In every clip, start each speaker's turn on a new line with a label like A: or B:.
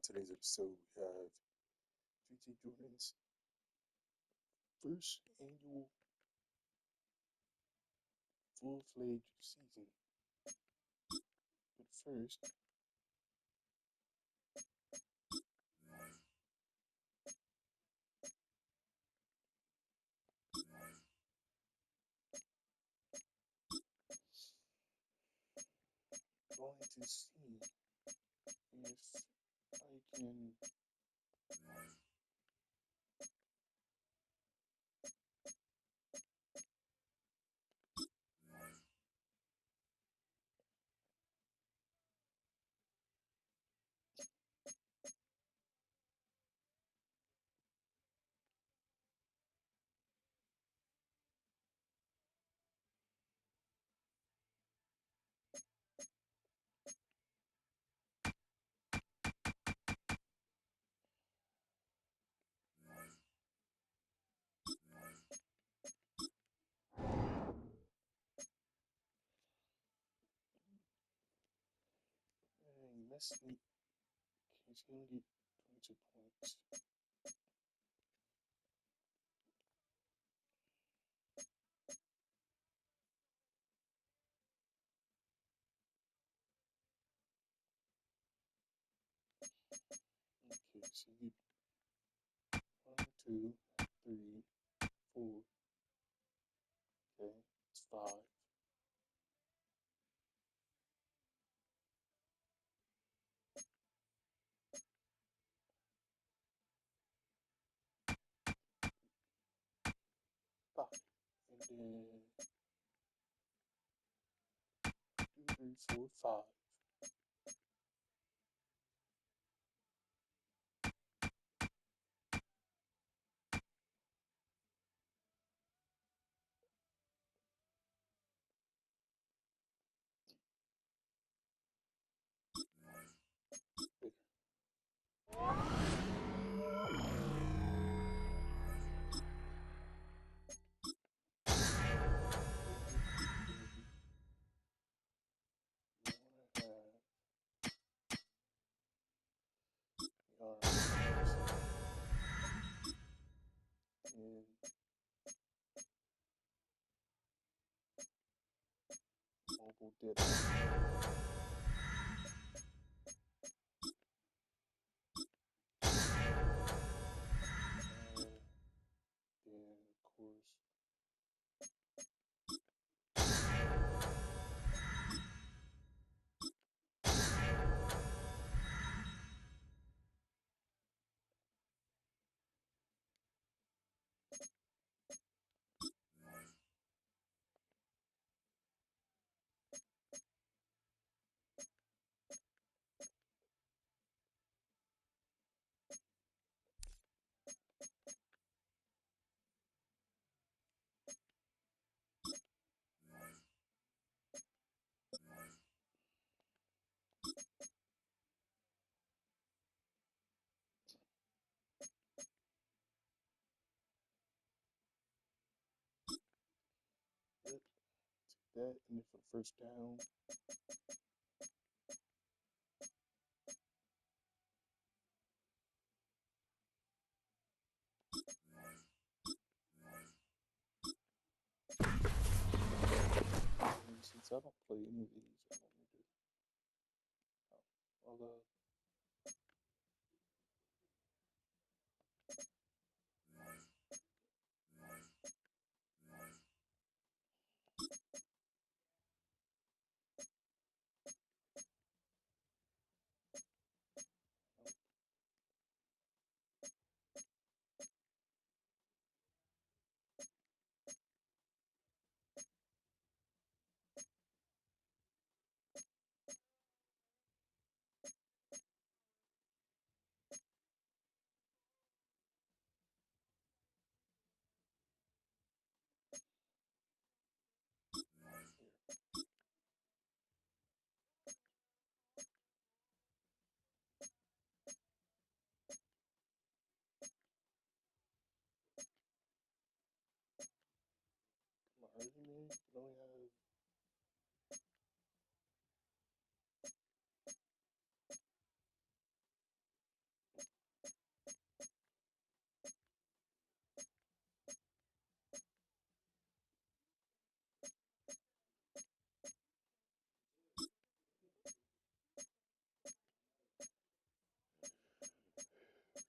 A: today's episode, we have JJ Jordan's first annual full-fledged season. But first, going to see if I can mess me. Okay, so you only get 22 points. Okay, so you get 1, 2, 3, 4. Okay, it's 5. 5. And then 2, 3, 4, 5. There. You want to have the arms and mobile dip. Then, of course, yep, that. And then for the first down, and since I don't play any of these, I want me to. Oh, well,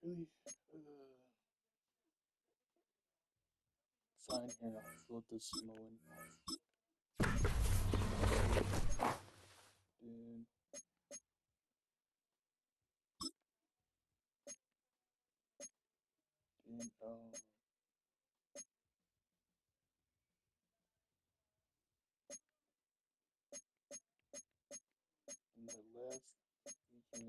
A: really fine here. I'll fill this mowing. Then and on the left we can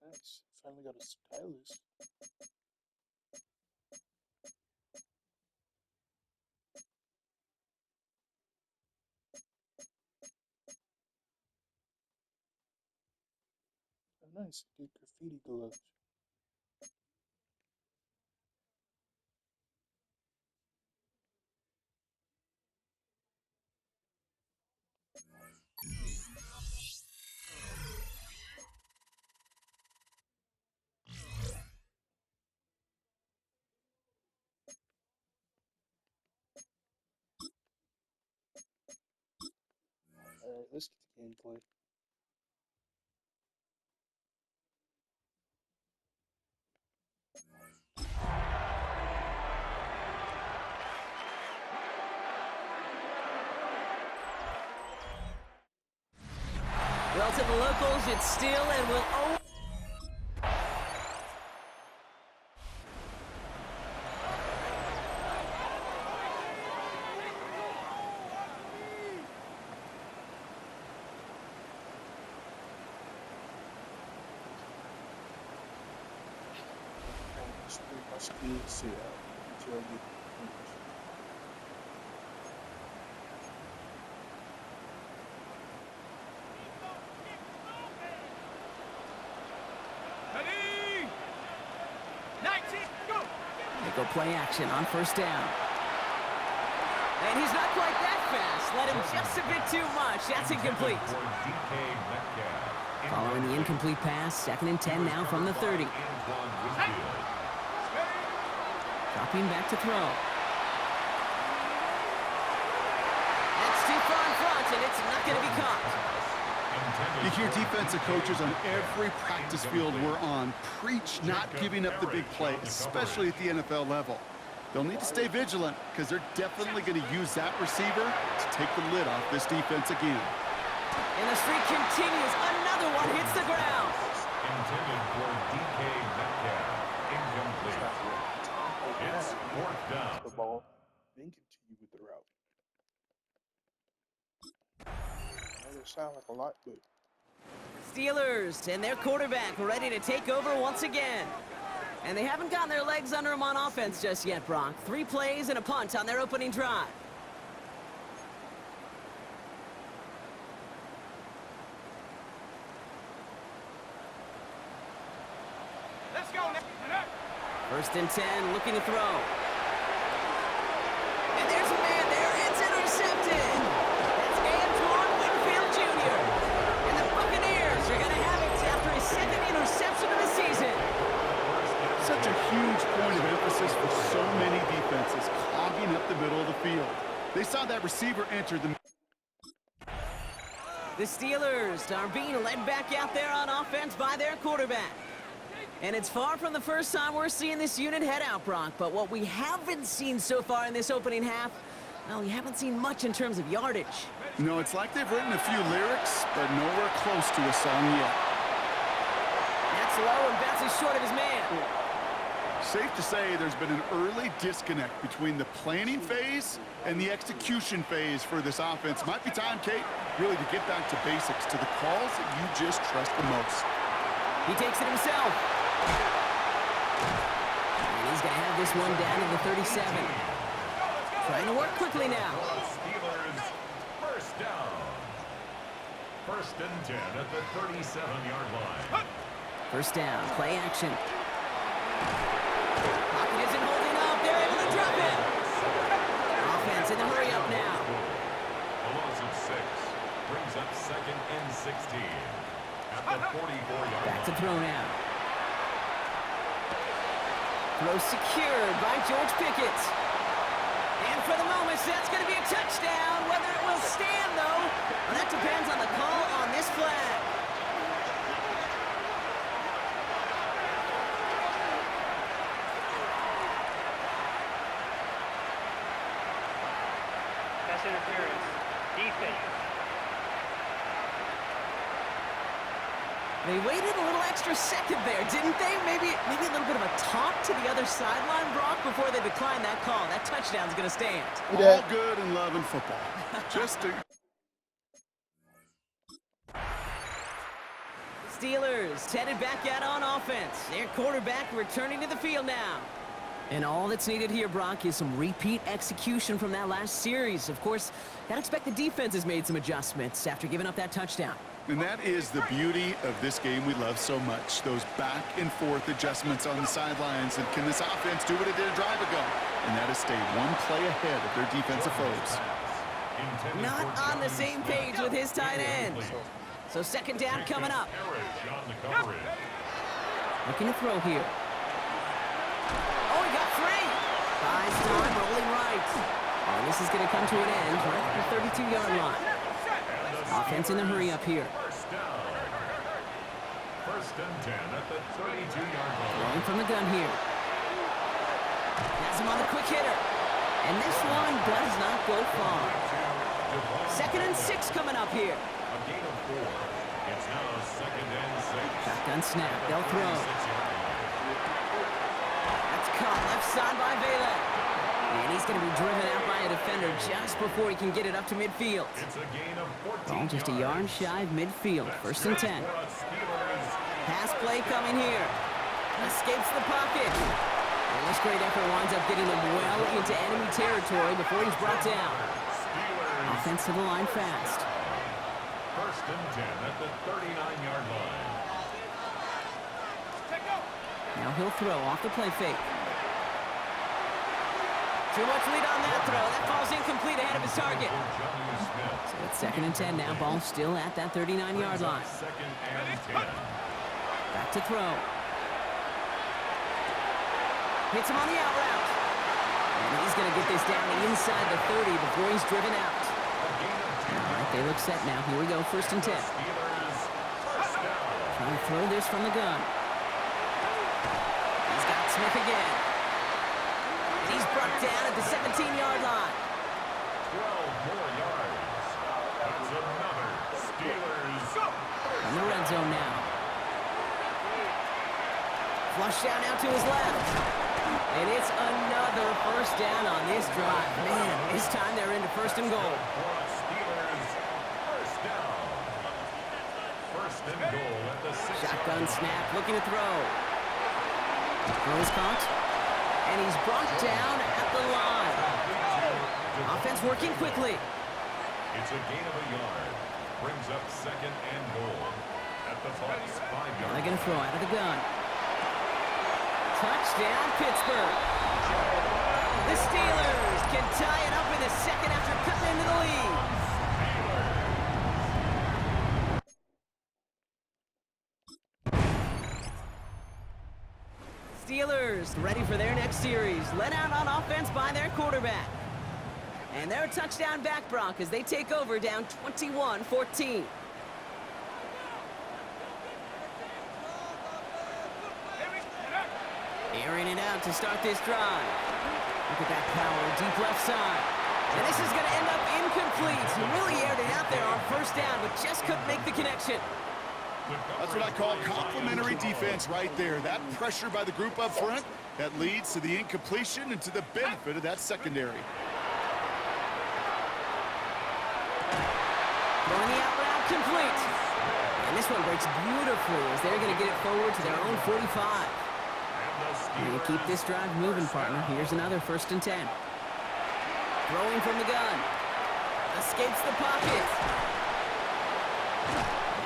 A: nice. Finally got a stylus. Oh, nice. Get graffiti gloves. Alright, let's get the gameplay.
B: Well, to the locals, it's still and will always...
A: Just pretty much good. See until I get finished.
B: They go play action on first down. And he's not quite that fast. Let him just a bit too much. That's incomplete. Following the incomplete pass, 2nd and 10 now from the 30. Dropping back to throw. That's too far in front, and it's not going to be caught.
C: You hear defensive coaches on every practice field we're on preach not giving up the big play, especially at the NFL level. They'll need to stay vigilant because they're definitely going to use that receiver to take the lid off this defense again.
B: And the streak continues. Another one hits the ground.
D: Intended for DK Metcalf. Incomplete. It's 4th down.
A: The ball, then continue with the route. That doesn't sound like a lot, but
B: Steelers and their quarterback ready to take over once again. And they haven't gotten their legs under them on offense just yet, Brock. 3 plays and a punt on their opening drive.
E: Let's go now.
B: 1st and 10, looking to throw. And there's a man there. It's intercepted. That's Antoine Winfield Jr. And the Buccaneers are going to have it after his 2nd interception of the season.
C: Such a huge point of emphasis for so many defenses, clogging up the middle of the field. They saw that receiver enter the...
B: The Steelers are being led back out there on offense by their quarterback. And it's far from the first time we're seeing this unit head out, Brock. But what we haven't seen so far in this opening half, well, we haven't seen much in terms of yardage.
C: No, it's like they've written a few lyrics, but nowhere close to a song yet.
B: That's low and bounces short of his man.
C: Safe to say there's been an early disconnect between the planning phase and the execution phase for this offense. Might be time, Kate, really to get back to basics, to the calls that you just trust the most.
B: He takes it himself. And he's going to have this one down to the 37. Trying to work quickly now.
D: Steelers first down. First and 10 at the 37-yard line.
B: First down, play action. Pocket isn't holding up. They're able to drop it. Offense in the hurry up now.
D: A loss of 6 brings up second and 16 at the 44-yard
B: Back to
D: line.
B: throw now. Throw secured by George Pickett. And for the moment, that's going to be a touchdown. Whether it will stand, though, well, that depends on the call on this flag.
E: Pass interference. Defense.
B: They waited a little extra second there, didn't they? Maybe a little bit of a talk to the other sideline, Brock, before they declined that call. That touchdown's going to stand.
C: All good and love in football. Just to...
B: Steelers headed back out on offense. Their quarterback returning to the field now. And all that's needed here, Brock, is some repeat execution from that last series. Of course, gotta expect the defense has made some adjustments after giving up that touchdown.
C: And that is the beauty of this game we love so much, those back and forth adjustments on the sidelines. And can this offense do what it did a drive ago? And that is stay one play ahead of their defensive foes.
B: Not on the same page with his tight end. So second down coming up. Looking to throw here. Oh, he got free. Buys time, rolling right. And this is going to come to an end right at the 32-yard line. Offense in the hurry up here.
D: First and 10 at the 32-yard line.
B: Throwing from the gun here. Has him on the quick hitter. And this one does not go far. Second and 6 coming up here.
D: A gain of 4. It's now second and 6.
B: Shotgun snap. They'll throw. That's caught left side by Vela. And he's going to be driven out by a defender just before he can get it up to midfield.
D: It's a gain of 14.
B: Ball just a yard shy of midfield. First and 10. Pass play coming here. Escapes the pocket. And this great effort winds up getting him well into enemy territory before he's brought down. Offense to the line fast.
D: First and 10 at the 39-yard line.
B: Now he'll throw off the play fake. Too much lead on that throw. That falls incomplete ahead of his target. So it's second and 10 now. Ball still at that 39-yard line.
D: Second and 10.
B: Back to throw. Hits him on the out route. And he's going to get this down inside the 30 before he's driven out. All right, they look set now. Here we go, first and 10. Trying to throw this from the gun. He's got Smith again. And he's brought down at the 17-yard line.
D: 12 more yards. That's another Steelers.
B: In the red zone now. Flush down now to his left. And it's another first down on this drive. Man, this time they're into first and goal.
D: Steelers first down. First and goal at the 6.
B: Shotgun snap, looking to throw. Throw is caught. And he's brought down at the line. Offense working quickly.
D: It's a gain of a yard. Brings up second and goal at the Bucs 5-yard.
B: They're going to throw out of the gun. Touchdown, Pittsburgh. The Steelers can tie it up in the second after cutting into the lead. Steelers ready for their next series. Led out on offense by their quarterback. And their touchdown back, Brock, as they take over down 21-14. Airing it out to start this drive. Look at that power, deep left side. And this is going to end up incomplete. He really aired it out there on first down, but just couldn't make the connection.
C: That's what I call complimentary defense right there. That pressure by the group up front, that leads to the incompletion and to the benefit of that secondary.
B: Throwing the out route complete. And this one breaks beautifully as they're going to get it forward to their own 45. And keep this drive moving, partner. Here's another 1st and 10. Throwing from the gun. Escapes the pocket.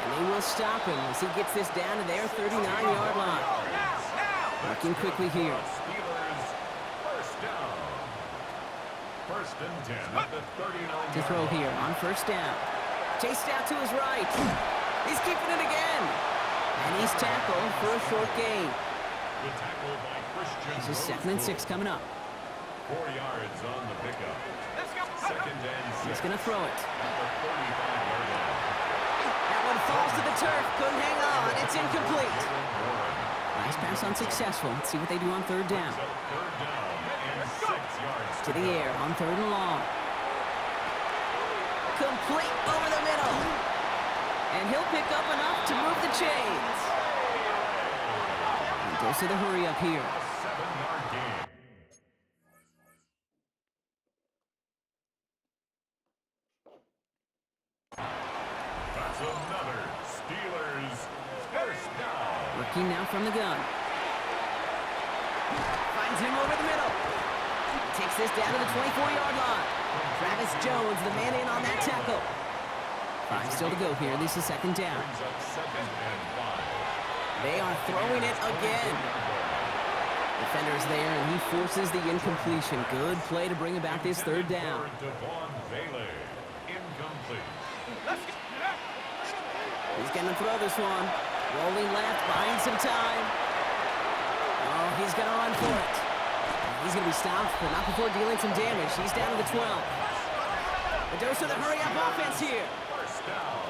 B: And they will stop him as he gets this down to their 39-yard line. Working quickly here.
D: First and 10 at the 39.
B: To throw here on first down. Chased out to his right. He's keeping it again. And he's tackled for a short gain.
D: The tackle by Christian.
B: This is 2nd and 6 coming up.
D: 4 yards on the pickup. 2nd and 6.
B: He's going to throw it.
D: At the 35-yard line.
B: That one falls to the turf. Couldn't hang on. It's incomplete. Nice pass unsuccessful. Let's see what they do on 3rd down.
D: Third down and 6 yards
B: To the air on 3rd and long. Complete over the middle. And he'll pick up enough to move the chains. And goes to the hurry up here.
D: 7-yard gain. That's another Steelers first down.
B: Working now from the gun. Finds him over the middle. Takes this down to the 24-yard line. Travis Jones, the man in on that tackle. 5 still to go here. This is 2nd down.
D: Brings up 2nd and 5.
B: They are throwing it again. Defender's there, and he forces the incompletion. Good play to bring about this 3rd down.
D: Devon Bailey, incomplete.
B: He's going to throw this one. Rolling left, buying some time. Oh, he's going to run for it. He's going to be stopped, but not before dealing some damage. He's down to the 12. The dose of the hurry-up offense here.
D: First down.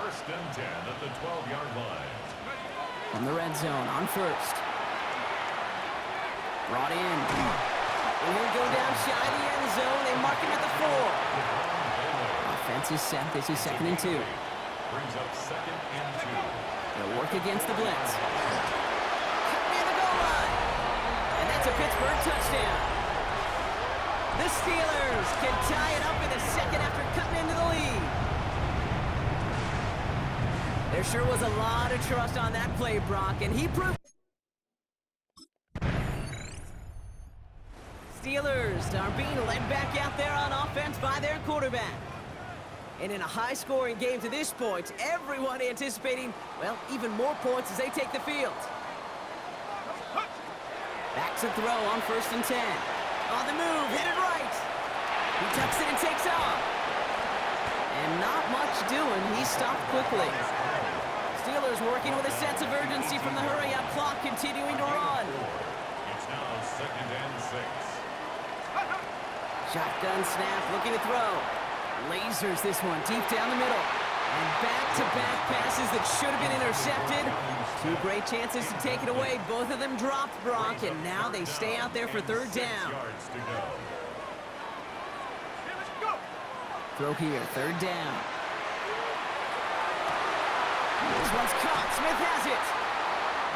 D: 1st and 10 at the 12-yard line.
B: From the red zone on 1st. Brought in. And he'll go down shy of the end zone. They mark him at the 4. Offense is set. This is 2nd and 2.
D: Brings up 2nd and 2.
B: They'll work against the blitz. Cutting in the goal line. And that's a Pittsburgh touchdown. The Steelers can tie it up in the 2nd after cutting into the lead. There sure was a lot of trust on that play, Brock, and he proved. Steelers are being led back out there on offense by their quarterback. And in a high-scoring game to this point, everyone anticipating, well, even more points as they take the field. Back to throw on 1st and 10. On the move, headed right. He tucks it and takes off. And not much doing. He stopped quickly. Steelers working with a sense of urgency from the hurry-up clock, continuing to run.
D: It's now 2nd and 6.
B: Shotgun snap, looking to throw. Lasers this one deep down the middle. And back-to-back passes that should have been intercepted. 2 great chances to take it away. Both of them dropped, Brock, and now they stay out there for 3rd down.
D: 6 yards to go.
B: Throw here, 3rd down. This one's caught. Smith has it.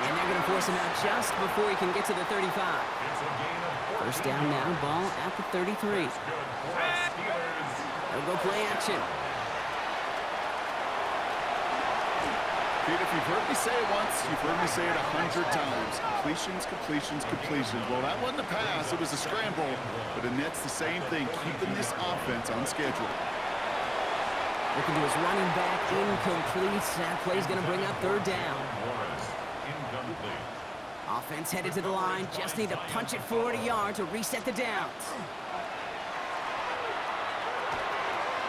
B: And they're going to force him out just before he can get to the 35.
D: It's a gain of 14.
B: 1st down now, ball at the 33.
D: Good for the Steelers.
B: They'll go play action.
C: Pete, if you've heard me say it once, you've heard me say it 100 times. Completions, completions, completions. Well, that wasn't a pass. It was a scramble. But Annette's the same thing, keeping this offense on schedule.
B: Looking to his running back, incomplete. That play's going to bring up 3rd down.
D: Morris, incomplete.
B: Offense headed to the line. Just need to punch it forward a yard to reset the downs.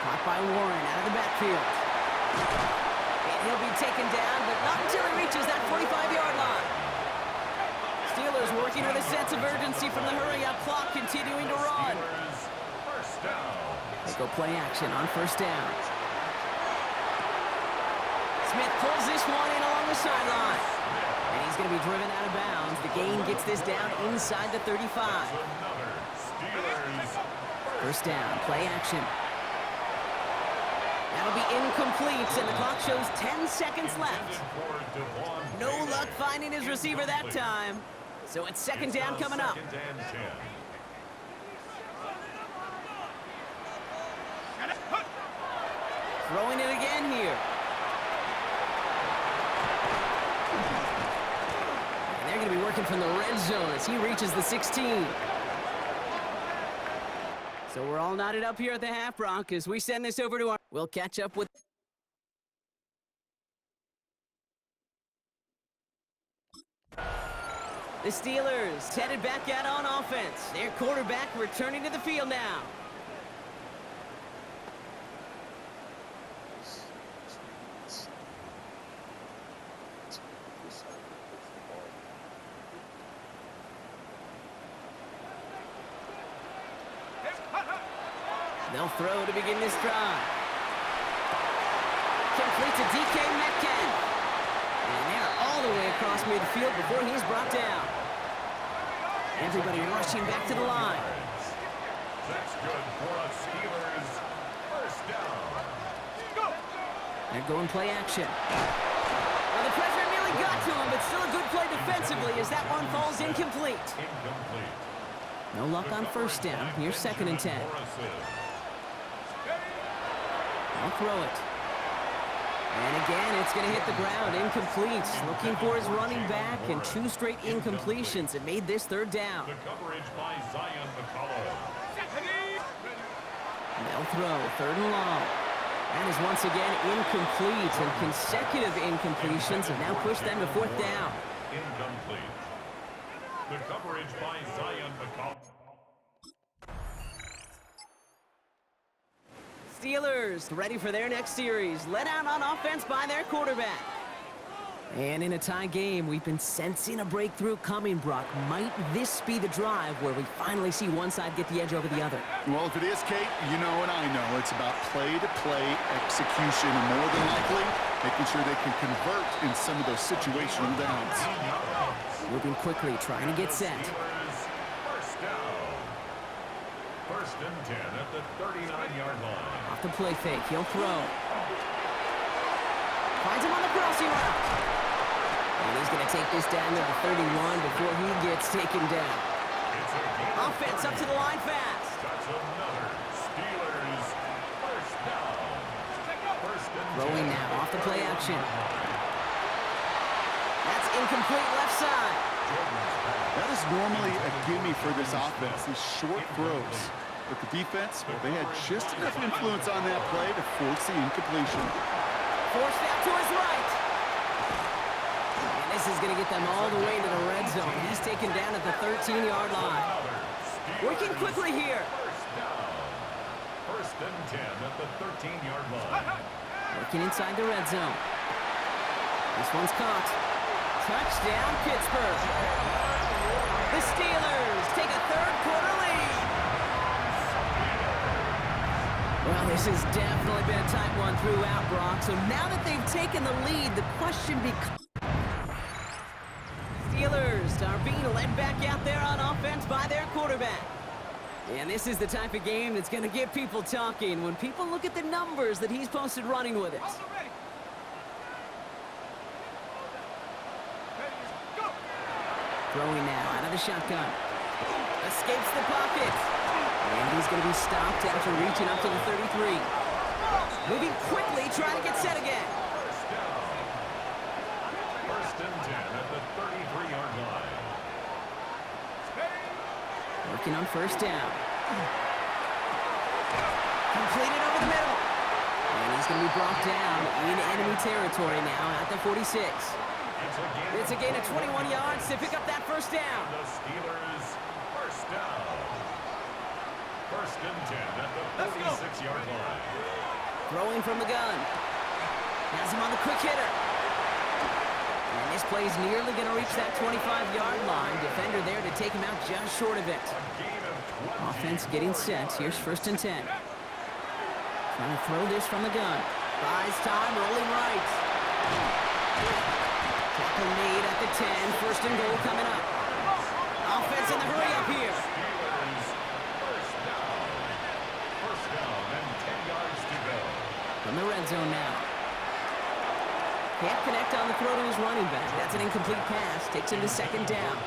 B: Caught by Warren out of the backfield. And he'll be taken down, but not until he reaches that 45-yard line. Steelers working with a sense of urgency from the hurry-up clock, continuing to run.
D: First down.
B: They go play action on 1st down. Smith pulls this one in along the sideline. And he's going to be driven out of bounds. The gain gets this down inside the 35.
D: Another Steelers.
B: First down, play action. That'll be incomplete, and the clock shows 10 seconds left. No luck finding his receiver that time. So it's second down coming up.
D: Second and 10.
B: Throwing it again here. And they're going to be working from the red zone as he reaches the 16. So we're all knotted up here at the half, Brock, as we send this over to our... We'll catch up with... The Steelers headed back out on offense. Their quarterback returning to the field now. They'll throw to begin this drive. Complete to DK Metcalf. And they're all the way across midfield before he's brought down. Everybody rushing back to the line.
D: That's good for a Steelers first down.
B: They're going play action. Well, the pressure nearly got to him, but still a good play defensively as that one falls incomplete.
D: Incomplete.
B: No luck on first down. Here's second and 10. I'll throw it. And again, it's going to hit the ground. Incomplete. Looking for his running back, and 2 straight incompletions. It made this third down.
D: The coverage by Zion McCollum.
B: They'll throw. Third and long. That is once again incomplete, and consecutive incompletions have now pushed them to fourth down.
D: Incomplete. The coverage by Zion McCollum.
B: Steelers ready for their next series. Let out on offense by their quarterback. And in a tie game, we've been sensing a breakthrough coming, Brock. Might this be the drive where we finally see one side get the edge over the other?
C: Well, if it is, Kate, you know and I know it's about play-to-play execution, and more than likely, making sure they can convert in some of those situational downs.
B: Moving quickly, trying to get set.
D: First down. First and 10 at the 39-yard line.
B: Off the play fake, he'll throw. Finds him on the crossing route. And he's going to take this down to the 31 before he gets taken down. Offense up to the line fast.
D: That's another Steelers first down. First and 10.
B: Throwing now, off the play action. That's incomplete left side.
C: That is normally a gimme for this offense, these short throws. But the defense, well, they had just enough influence on that play to force the incompletion.
B: Forced out to his right. And this is going to get them all the way to the red zone. He's taken down at the 13-yard line. Working quickly here.
D: First and 10 at the 13-yard line.
B: Working inside the red zone. This one's caught. Touchdown, Pittsburgh. The Steelers take a third-quarter lead. Well, this has definitely been a tight one throughout, Brock. So now that they've taken the lead, the question becomes... Steelers are being led back out there on offense by their quarterback. And this is the type of game that's going to get people talking when people look at the numbers that he's posted running with it. Throwing now out of the shotgun. Escapes the pocket. And he's going to be stopped after reaching up to the 33. Moving quickly, trying to get set again.
D: First and 10 at the 33-yard line.
B: Working on first down. Completed over the middle. And he's going to be brought down in enemy territory now at the 46. It's a gain of 21 yards to pick up that first down.
D: The Steelers first down. First and 10 at the 46-yard line.
B: Throwing from the gun. Has him on the quick hitter. And this play's nearly going to reach that 25-yard line. Defender there to take him out just short of it. Offense getting set. Here's first and 10. Trying to throw this from the gun. Buys time, rolling right. Tackle made at the 10. First and goal coming up. Offense in the hurry up here.
D: Steelers, first down and 10 yards to go.
B: From the red zone now. Can't connect on the throw to his running back. That's an incomplete pass. Takes him to second down.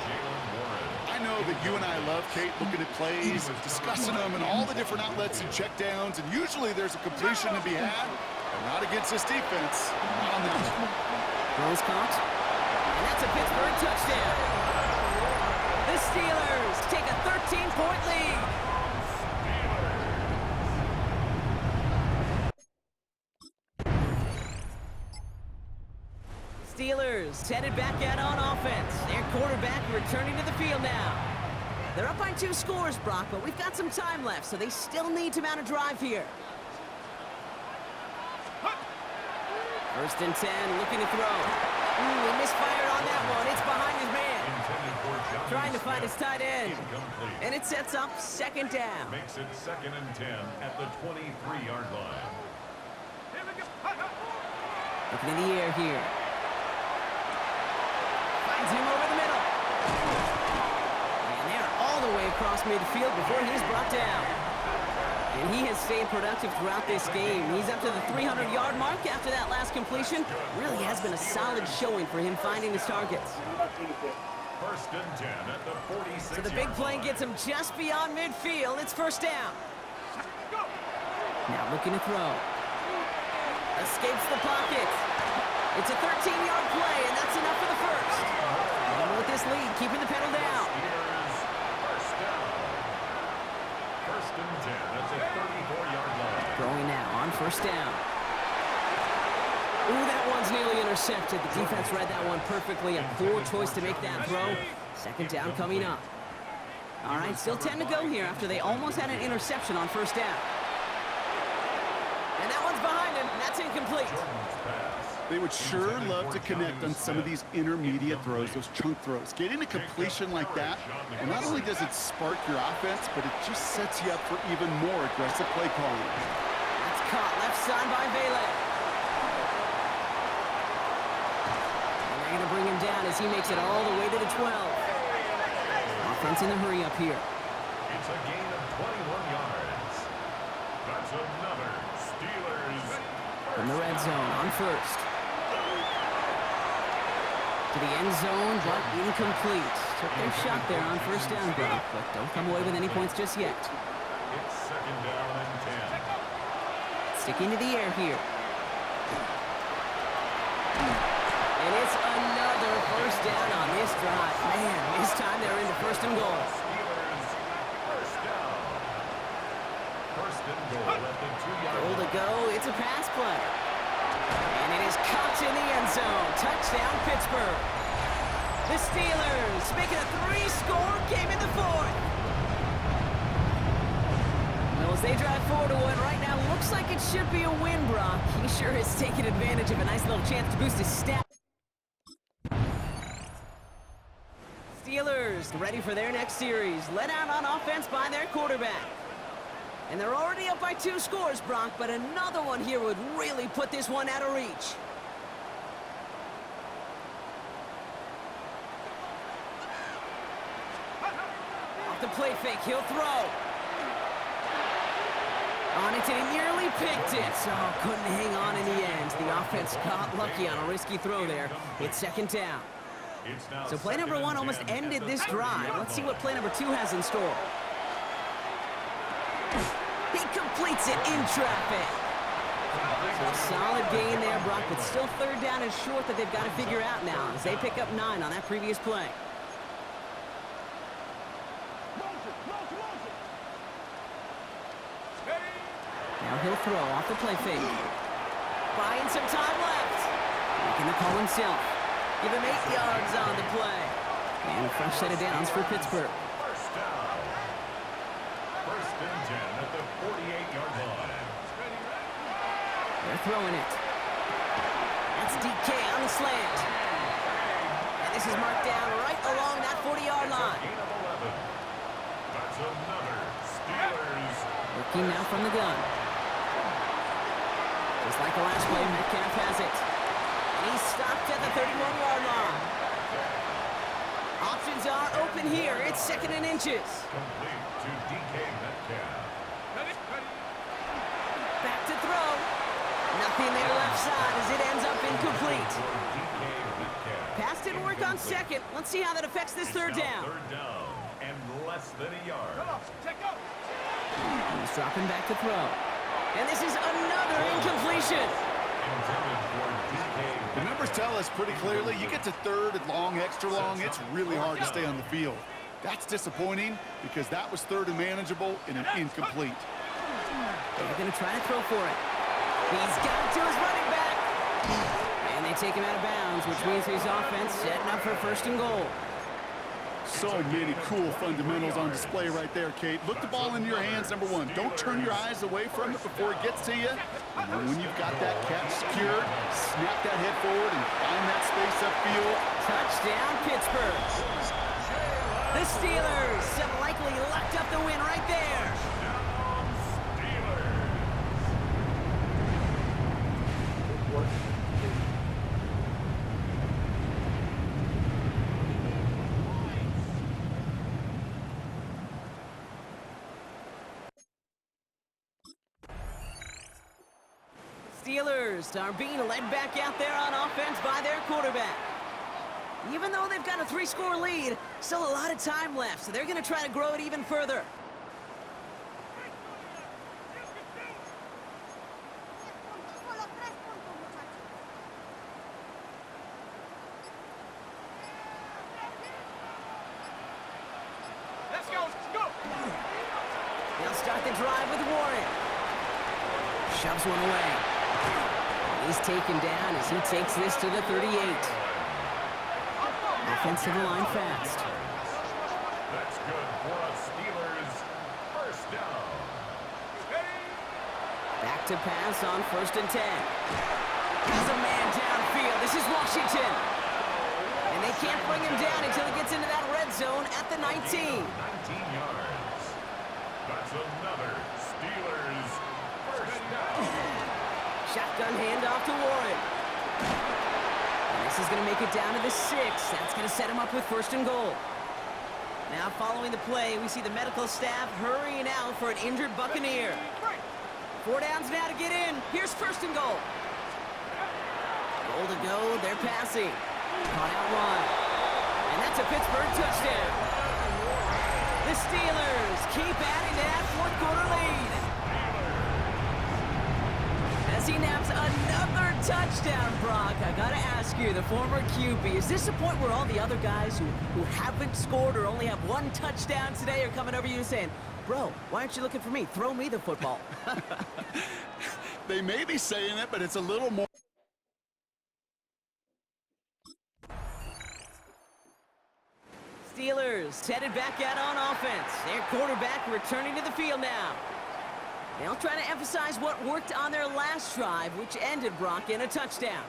C: I know that you and I love, Kate, looking at plays, discussing them, and all the different outlets and checkdowns, and usually there's a completion to be had, but not against this defense. Not on that one.
B: Throw's caught. And that's a Pittsburgh touchdown. The Steelers take a 13-point lead. Steelers headed back out on offense. Their quarterback returning to the field now. They're up by 2 scores, Brock, but we've got some time left, so they still need to mount a drive here. First and 10, looking to throw. He misfired on that one. It's behind his man. Trying to find his tight end. And it sets up second down.
D: Makes it second and 10 at the 23-yard line.
B: Looking in the air here. Finds him over the middle. And they're all the way across midfield before he's brought down. And he has stayed productive throughout this game. He's up to the 300-yard mark after that last completion. Really has been a solid showing for him finding his targets.
D: First and 10 at the 46.
B: So the big play gets him just beyond midfield. It's first down. Now looking to throw. Escapes the pocket. It's a 13-yard play, and that's enough for the first. And with this lead, keeping the pedal down.
D: First down. First and 10 at the 34-yard line.
B: Throwing now on first down. Ooh, that one's nearly intercepted. The defense read that one perfectly. A poor choice to make that throw. Second down coming up. All right, still 10 to go here after they almost had an interception on first down. And that one's behind him. That's incomplete.
C: They would sure love to connect on some of these intermediate throws, those chunk throws. Getting a completion like that, well, not only does it spark your offense, but it just sets you up for even more aggressive play calling.
B: That's caught left side by Vela. And they're going to bring him down as he makes it all the way to the 12. Offense in the hurry up here.
D: It's a gain of 21 yards. That's another Steelers.
B: From the red zone on first. To the end zone, but incomplete. Took their shot there on first down, Brock, but don't come away with any points just yet.
D: It's second down and 10.
B: Sticking to the air here. And it's another first down on this drive. Man, this time they're into first and goal.
D: Steelers, first down. First and goal at the 2-yard
B: Goal
D: line.
B: to go. It's a pass play. And it is caught in the end zone. Touchdown, Pittsburgh. The Steelers making a 3-score game in the 4th. Well, as they drive forward to what right now looks like it should be a win, Brock. He sure has taken advantage of a nice little chance to boost his stats. Steelers ready for their next series. Led out on offense by their quarterback. And they're already up by 2 scores, Brock, but another one here would really put this one out of reach. Off the play fake, he'll throw. On it, and he nearly picked it. So couldn't hang on in the end. The offense got lucky on a risky throw there. It's second down. So play number 1 almost ended this drive. Let's see what play number 2 has in store. He completes it in traffic. So a solid gain there, Brock, but still third down is short that they've got to figure out now as they pick up 9 on that previous play. Now he'll throw off the play fake. Buying some time left. Making the call himself. Give him 8 yards on the play. And a fresh set of downs for Pittsburgh.
D: First down. First and 10 at the 48-yard line.
B: They're throwing it. That's DK on the slant. And this is marked down right along that 40-yard line.
D: Gain of 11. That's another Steelers.
B: Working now from the gun. Just like the last play, Metcalf has it. And he's stopped at the 31-yard line. Options are open here. It's 2nd and inches.
D: Complete to DK Metcalf.
B: Back to throw. Nothing there left side as it ends up incomplete.
D: DK Metcalf.
B: Pass didn't work on 2nd. Let's see how that affects this 3rd down.
D: 3rd down and less than a yard.
B: He's dropping back to throw. And this is another incompletion.
D: Intended for DK.
C: The numbers tell us pretty clearly, you get to 3rd and long, extra long, it's really hard to stay on the field. That's disappointing because that was 3rd and manageable and an incomplete.
B: They're going to try to throw for it. He's got it to his running back. And they take him out of bounds, which means his offense setting up for 1st and goal.
C: So many cool fundamentals on display right there, Kate. Look the ball into your hands, number 1. Don't turn your eyes away from it before it gets to you. And then when you've got that catch secured, snap that head forward and find that space upfield.
B: Touchdown, Pittsburgh. The Steelers have likely locked up the win right there. Steelers are being led back out there on offense by their quarterback. Even though they've got a 3-score lead, still a lot of time left, so they're going to try to grow it even further.
E: Let's go.
B: They'll start the drive with Warren. Shoves one away. He's taken down as he takes this to the 38. Offensive line fast.
D: That's good for a Steelers 1st down.
B: Back to pass on 1st and 10. Has a man downfield. This is Washington. And they can't bring him down until he gets into that red zone at the 19.
D: 19 yards. That's another Steelers 1st down.
B: Shotgun handoff to Warren. And this is going to make it down to the 6. That's going to set him up with 1st and goal. Now following the play, we see the medical staff hurrying out for an injured Buccaneer. 4 downs now to get in. Here's 1st and goal. Goal to go. They're passing. Caught out wide. And that's a Pittsburgh touchdown. The Steelers keep adding to that 4th quarter lead. As he naps another touchdown, Brock, I gotta ask you, the former QB, is this a point where all the other guys who haven't scored or only have 1 touchdown today are coming over you and saying, bro, why aren't you looking for me? Throw me the football.
C: They may be saying it, but it's a little more.
B: Steelers headed back out on offense. Their quarterback returning to the field now. They'll try to emphasize what worked on their last drive, which ended, Brock, in a touchdown.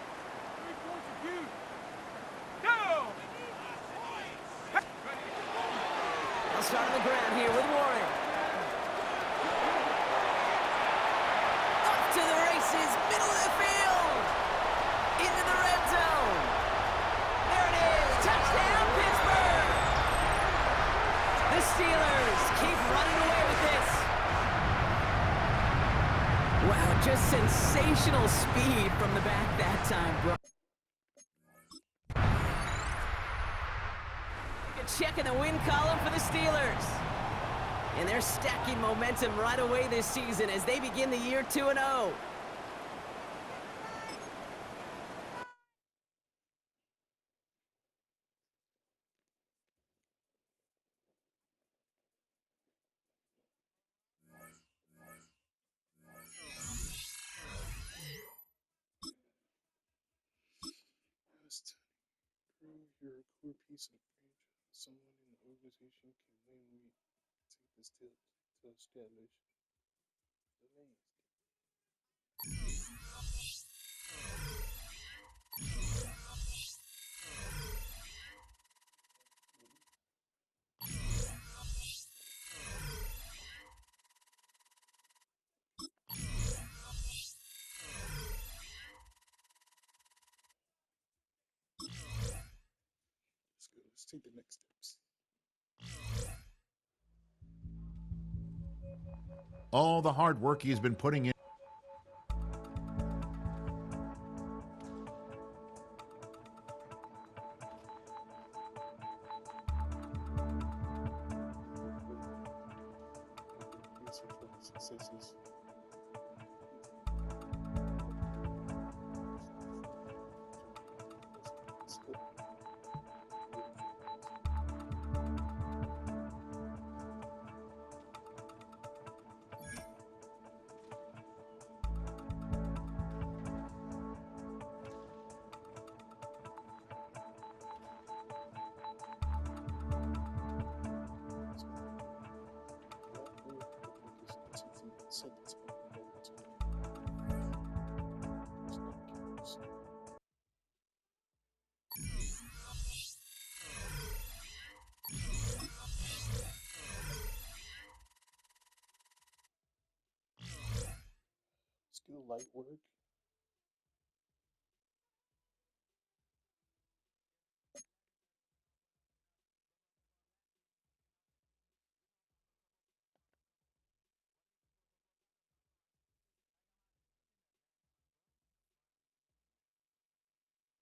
B: They'll start on the ground here with Warren. Up to the races, middle of the field. Into the red zone. There it is, touchdown, Pittsburgh. The Steelers keep running away with this. Wow, just sensational speed from the back that time, bro. Check in the win column for the Steelers. And they're stacking momentum right away this season as they begin the year 2-0.
A: Prove you're a core piece of franchise. Someone in the organization can win. We take this to establish the take the next steps.
F: All the hard work he's been putting in.
A: Successes. Skill light work.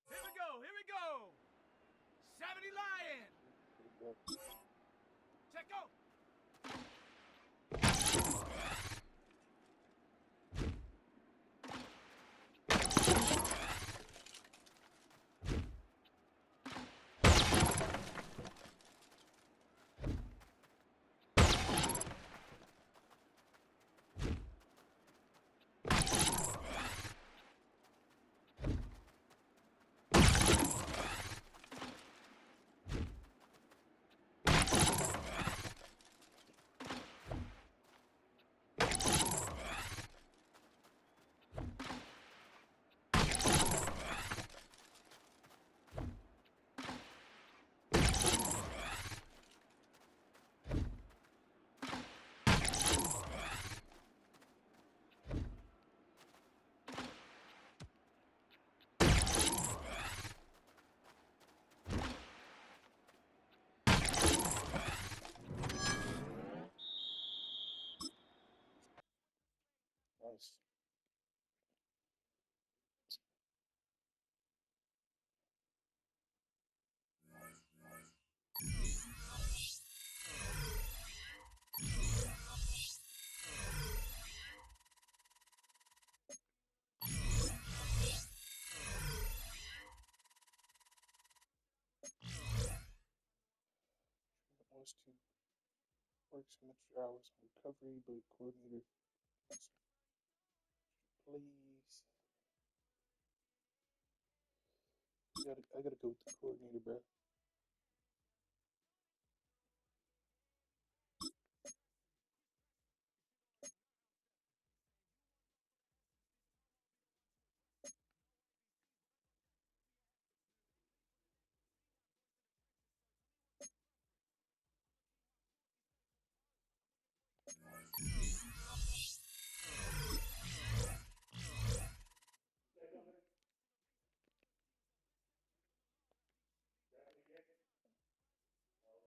G: Here we go. 70 Lion. Check go.
A: Nice. Wants to work some extra hours on recovery, but coordinator, please. I gotta go with the coordinator, bro.